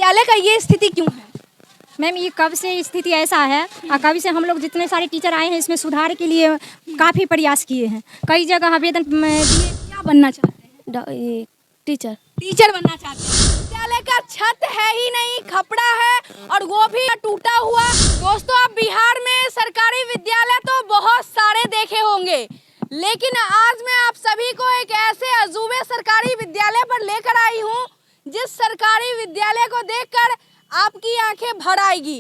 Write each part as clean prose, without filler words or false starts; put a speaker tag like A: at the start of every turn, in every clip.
A: विद्यालय का ये स्थिति क्यों है?
B: मैम ये कब से स्थिति ऐसा है और कभी से हम लोग जितने सारे टीचर आए हैं इसमें सुधार के लिए काफ़ी प्रयास किए हैं, कई जगह आवेदन दिए।
A: क्या बनना चाहते हैं?
C: टीचर।
A: टीचर बनना चाहते हैं। विद्यालय का छत है ही नहीं, खपड़ा है और वो भी टूटा हुआ। दोस्तों, आप बिहार में सरकारी विद्यालय तो बहुत सारे देखे होंगे, लेकिन आज मैं आप सभी को एक ऐसे अजूबे सरकारी विद्यालय पर लेकर आई हूँ जिस सरकारी विद्यालय को देखकर आपकी आंखें भर आएगी।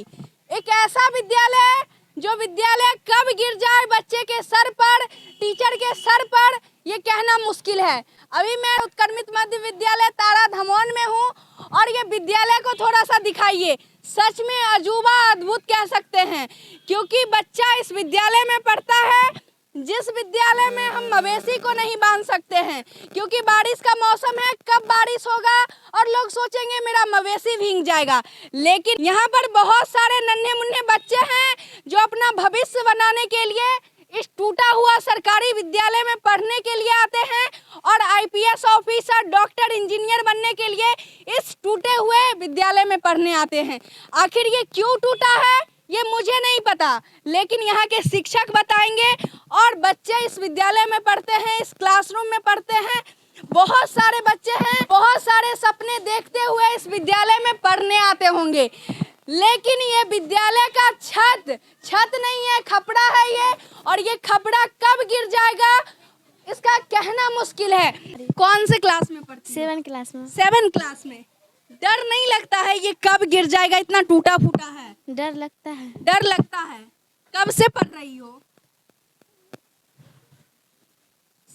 A: एक ऐसा विद्यालय है जो विद्यालय कब गिर जाए बच्चे के सर पर, टीचर के सर पर, ये कहना मुश्किल है। अभी मैं उत्क्रमित मध्य विद्यालय तारा धमौन में हूँ और ये विद्यालय को थोड़ा सा दिखाइए। सच में अजूबा, अद्भुत कह सकते हैं, क्योंकि बच्चा इस विद्यालय में पढ़ता है जिस विद्यालय में हम मवेशी को नहीं बांध सकते हैं, क्योंकि बारिश का मौसम है, कब बारिश होगा और लोग सोचेंगे मेरा मवेशी भीग जाएगा। लेकिन यहाँ पर बहुत सारे नन्हे मुन्ने बच्चे हैं जो अपना भविष्य बनाने के लिए इस टूटा हुआ सरकारी विद्यालय में पढ़ने के लिए आते हैं और आईपीएस ऑफिसर, डॉक्टर, इंजीनियर बनने के लिए इस टूटे हुए विद्यालय में पढ़ने आते हैं। आखिर ये क्यों टूटा है ये मुझे नहीं पता, लेकिन यहाँ के शिक्षक बताएंगे। और बच्चे इस विद्यालय में पढ़ते हैं, इस क्लासरूम में पढ़ते हैं, बहुत सारे बच्चे हैं, बहुत सारे सपने देखते हुए इस विद्यालय में पढ़ने आते होंगे, लेकिन ये विद्यालय का छत नहीं है, खपड़ा है ये। और ये खपड़ा कब गिर जाएगा इसका कहना मुश्किल है। कौन से क्लास में पढ़ती है?
C: 7 क्लास में।
A: 7 क्लास में। डर नहीं लगता है ये कब गिर जाएगा? इतना टूटा फूटा है।
C: डर लगता है।
A: डर लगता है। कब से पढ़ रही हो?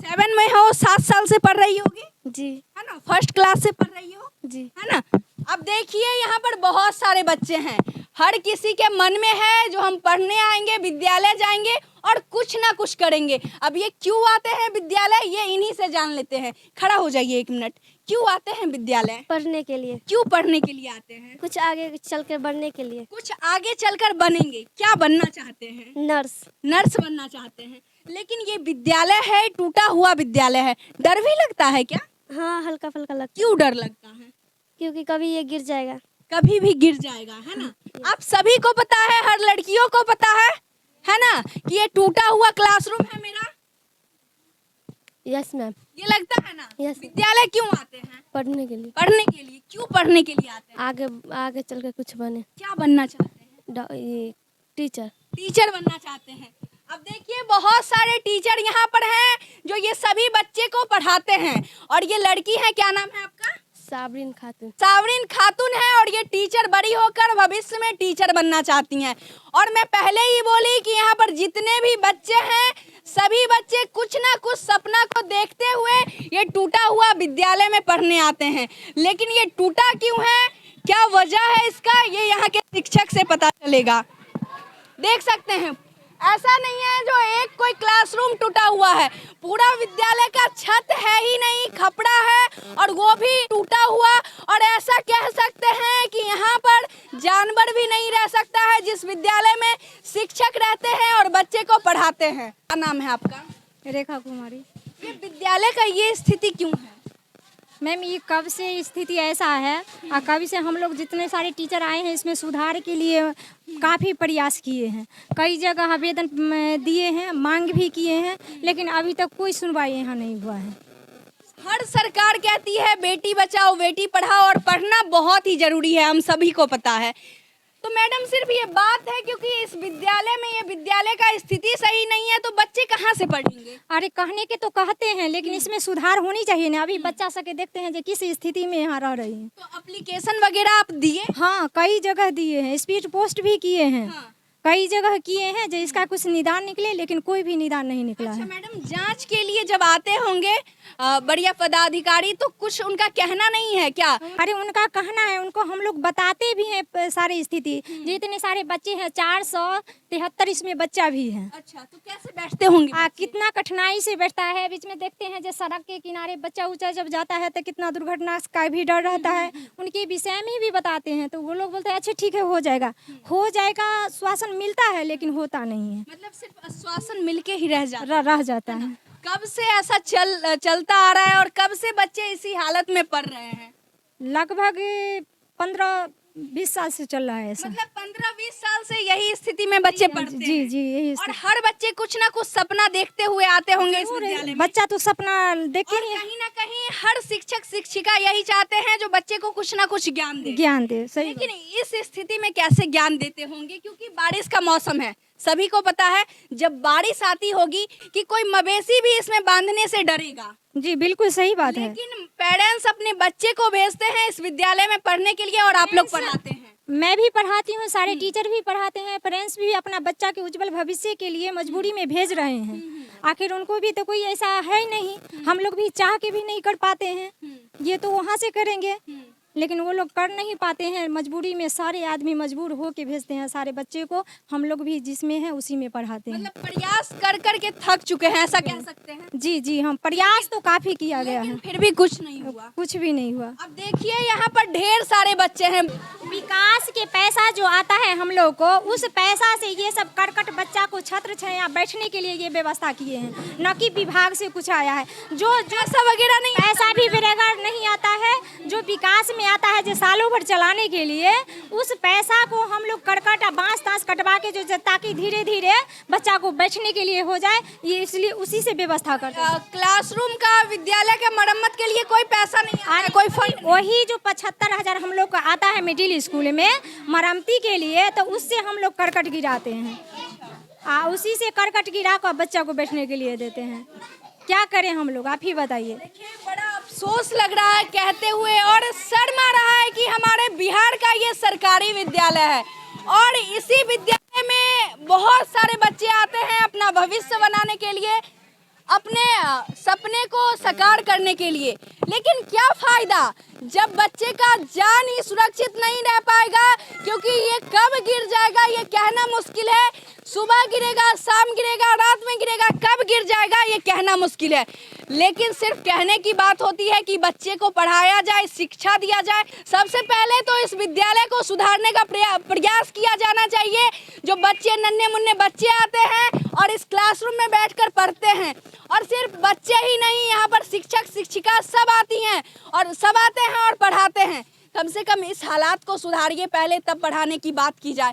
A: 7 में हो, 7 साल से पढ़ रही होगी
C: जी।
A: है ना? फर्स्ट क्लास से पढ़ रही हो
C: जी।
A: है ना? अब देखिए यहाँ पर बहुत सारे बच्चे हैं, हर किसी के मन में है जो हम पढ़ने आएंगे, विद्यालय जाएंगे और कुछ ना कुछ करेंगे। अब ये क्यों आते हैं विद्यालय, ये इन्हीं से जान लेते हैं। खड़ा हो जाइए 1 मिनट। क्यों आते हैं विद्यालय?
C: पढ़ने के लिए।
A: क्यों पढ़ने के लिए आते हैं?
C: कुछ आगे चलकर बढ़ने के लिए।
A: कुछ आगे चलकर बनेंगे। क्या बनना चाहते हैं?
C: नर्स।
A: नर्स बनना चाहते हैं। लेकिन ये विद्यालय है, टूटा हुआ विद्यालय है, डर भी लगता है क्या?
C: हाँ, हल्का फुल्का लगता है।
A: क्यों डर लगता है?
C: क्योंकि कभी ये गिर जाएगा।
A: कभी भी गिर जाएगा, है ना? आप सभी को पता है, हर लड़कियों को पता है ना, कि ये टूटा हुआ क्लासरूम है मेरा।
C: Yes ma'am.
A: ये लगता है ना?
C: यस।
A: विद्यालय क्यों आते हैं?
C: पढ़ने के लिए।
A: पढ़ने के लिए। क्यों पढ़ने के लिए आते हैं?
C: आगे चलकर कुछ बने।
A: क्या बनना चाहते हैं?
C: टीचर।
A: टीचर बनना चाहते हैं। अब देखिए बहुत सारे टीचर यहाँ पर हैं जो ये सभी बच्चे को पढ़ाते हैं। और ये लड़की है, क्या नाम है आपका?
C: साबरीन खातून।
A: साबरीन खातून है और ये टीचर बड़ी होकर भविष्य में टीचर बनना चाहती हैं। और मैं पहले ही बोली कि यहाँ पर जितने भी बच्चे हैं, सभी बच्चे कुछ ना कुछ सपना को देखते हुए ये टूटा हुआ विद्यालय में पढ़ने आते हैं। लेकिन ये टूटा क्यों है, क्या वजह है इसका, ये यहाँ के शिक्षक से पता चलेगा। देख सकते हैं, ऐसा नहीं है जो एक कोई क्लासरूम टूटा हुआ है, पूरा विद्यालय का छत है ही नहीं, खपड़ा है और वो भी टूटा हुआ। और ऐसा कह सकते हैं कि यहाँ पर जानवर भी नहीं रह सकता है जिस विद्यालय में शिक्षक रहते हैं और बच्चे को पढ़ाते हैं। क्या नाम है आपका?
B: रेखा कुमारी।
A: ये विद्यालय का ये स्थिति क्यों है?
B: मैम ये कब से स्थिति ऐसा है और कभी से हम लोग जितने सारे टीचर आए हैं इसमें सुधार के लिए काफ़ी प्रयास किए हैं, कई जगह आवेदन दिए हैं, मांग भी किए हैं, लेकिन अभी तक कोई सुनवाई यहाँ नहीं हुआ है।
A: हर सरकार कहती है बेटी बचाओ बेटी पढ़ाओ और पढ़ना बहुत ही जरूरी है, हम सभी को पता है। तो मैडम सिर्फ ये बात है क्योंकि इस विद्यालय में, ये विद्यालय का स्थिति सही नहीं है तो बच्चे कहाँ से पढ़ेंगे?
B: अरे कहने के तो कहते हैं, लेकिन इसमें सुधार होनी चाहिए ना। अभी बच्चा सके देखते हैं जो किस स्थिति में यहाँ रह रही हैं।
A: तो एप्लीकेशन वगैरह आप दिए?
B: हाँ, कई जगह दिए हैं, स्पीड पोस्ट भी किए हैं।
A: हाँ।
B: कई जगह किए हैं जो इसका कुछ निदान निकले, लेकिन कोई भी निदान नहीं निकला
A: अच्छा
B: है।
A: मैडम, जांच के लिए जब आते होंगे बढ़िया पदाधिकारी, तो कुछ उनका कहना नहीं है क्या?
B: अरे उनका कहना है, उनको हम लोग बताते भी हैं सारी स्थिति। जितने सारे बच्चे हैं 473 इसमें बच्चा भी है।
A: अच्छा, तो कैसे बैठते होंगे बच्चे?
B: कितना कठिनाई से बैठता है। बीच में देखते हैं जो सड़क के किनारे बच्चा ऊंचा जब जाता है तो कितना दुर्घटना का भी डर रहता है। उनके विषय में भी बताते हैं तो वो लोग बोलते हैं अच्छा ठीक है, हो जाएगा आश्वासन मिलता है, लेकिन होता नहीं है।
A: मतलब सिर्फ आश्वासन मिलके ही रह जाता
B: है।
A: कब से ऐसा चलता आ रहा है और कब से बच्चे इसी हालत में पढ़ रहे हैं?
B: लगभग 20 साल से चल रहा है ऐसा।
A: मतलब 15-20 साल से यही स्थिति में बच्चे पढ़ते
B: जी
A: हैं।
B: जी यही
A: और हर बच्चे कुछ ना कुछ सपना देखते हुए आते होंगे इस विद्यालय में।
B: बच्चा तो सपना देखे
A: और
B: ही
A: कहीं ना कहीं हर शिक्षक शिक्षिका यही चाहते हैं जो बच्चे को कुछ ना कुछ ज्ञान दे।
B: ज्ञान दे, सही
A: लेकिन इस स्थिति में कैसे ज्ञान देते होंगे, क्योंकि बारिश का मौसम है, सभी को पता है जब बारिश आती होगी कि कोई मवेशी भी इसमें बांधने से डरेगा।
B: जी बिल्कुल सही बात है।
A: लेकिन पेरेंट्स अपने बच्चे को भेजते हैं इस विद्यालय में पढ़ने के लिए और आप लोग पढ़ाते हैं।
B: मैं भी पढ़ाती हूँ, सारे टीचर भी पढ़ाते हैं, पेरेंट्स भी अपना बच्चा के उज्जवल भविष्य के लिए मजबूरी में भेज रहे हैं। आखिर उनको भी तो कोई ऐसा है ही नहीं, हम लोग भी चाह के भी नहीं कर पाते हैं, ये तो वहाँ से करेंगे, लेकिन वो लोग कर नहीं पाते हैं, मजबूरी में सारे आदमी मजबूर हो के भेजते हैं सारे बच्चे को। हम लोग भी जिसमें है उसी में पढ़ाते हैं।
A: मतलब प्रयास कर कर के थक चुके हैं, ऐसा कह सकते हैं।
B: जी जी हम प्रयास तो काफी किया गया है,
A: फिर भी कुछ नहीं हुआ।
B: कुछ भी नहीं हुआ।
A: अब देखिए यहाँ पर ढेर सारे बच्चे हैं।
B: विकास के पैसा जो आता है हम लोग को, उस पैसा से ये सब करकट बच्चा को छत्र छाया बैठने के लिए ये व्यवस्था किए हैं, न कि विभाग से कुछ आया है। जो
A: पैसा वगैरह नहीं,
B: पैसा भी बेरोजगार नहीं आता है, जो विकास में आता है जो सालों भर चलाने के लिए, उस पैसा को हम लोग करकट बांस तांस कटवा के जो ताकि धीरे धीरे बच्चा को बैठने के लिए हो जाए, ये इसलिए उसी से व्यवस्था करते हैं।
A: क्लासरूम का विद्यालय के मरम्मत के लिए कोई पैसा नहीं आता है, कोई फंड।
B: वही जो 75,000 हम लोग को आता है मिडिल स्कूल में मरम्मती के लिए, तो उससे हम लोग करकट गिराते हैं, उसी से करकट गिरा कर बच्चा को बैठने के लिए देते हैं। क्या करें हम लोग, आप ही बताइए।
A: बड़ा अफसोस लग रहा है कहते हुए, और शर्म आ रहा है कि हमारे बिहार का ये सरकारी विद्यालय है और इसी विद्यालय में बहुत सारे बच्चे आते हैं अपना भविष्य बनाने के लिए, अपने सपने को साकार करने के लिए। लेकिन क्या फायदा जब बच्चे का जान ही सुरक्षित नहीं रह पाएगा, क्योंकि ये कब गिर जाएगा ये कहना मुश्किल है। सुबह गिरेगा, शाम गिरेगा, रात में गिरेगा, कब गिर जाएगा ये कहना मुश्किल है। लेकिन सिर्फ कहने की बात होती है कि बच्चे को पढ़ाया जाए, शिक्षा दिया जाए। सबसे पहले तो इस विद्यालय को सुधारने का प्रयास किया जाना चाहिए। जो बच्चे नन्हे मुन्ने बच्चे आते हैं और इस क्लासरूम में बैठकर पढ़ते हैं, और सिर्फ बच्चे ही नहीं, यहाँ पर शिक्षक शिक्षिका सब आती हैं और सब आते हैं और पढ़ाते हैं। कम से कम इस हालात को सुधारिए पहले, तब पढ़ाने की बात की जाए।